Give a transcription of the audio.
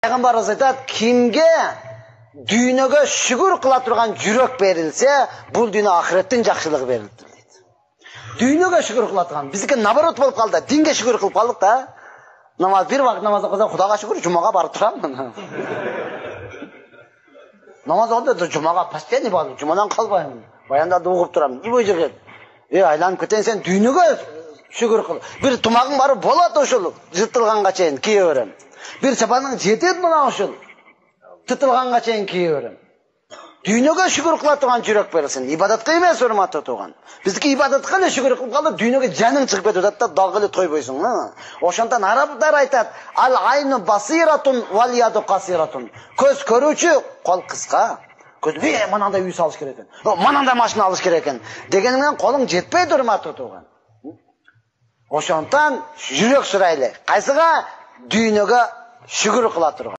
Пайғамбарымыз айтады, кимге дүйнөгө шүгүр кыла турган жүрөк берилсе, бул дүйнө ахиреттин жакшылыгы берилди дейт. Дүйнөгө шүгүр кыла турган, биздики наоборот болуп калды. Динге шүгүр кылып калдык да. Намаз бир вакыт намаз окусам, Кудайга шүгүр, жумага барып турам. Намаз окуйт, жумага постоянно барып, жумадан калбайм. Баяндарды угуп турам. Ибой жерге. Айланып кетен сен дүйнөгө шүгүр кыл. Бир тумагың барып болот ошол, жытылганга чейин кие берем. Бир чапаның жетет мына ошол. Тытылганга чейин кие берем. Дүйнөгө шүгүр кыла турган жүрөк берилсин. Ибадатка эмес, урматтуу туган. Биздики ибадатка эле шүгүр кылып калды, дүйнөгө жаның чыгып кетип атат да, дагы эле тойбойсуң. Ошондон арабдар айтат: "Ал айну басиратун вал яду касиратун." Көз көрүүчү, кол кыска. Көз мынандай үй салыш керек экен. Мынандай машина алыш керек экен. Дегенинен колуң жетпейт, урматтуу туган. Ошондон жүрөк сурайлы. Кайсыга? Дүйнөгө шүгүр кыла турган.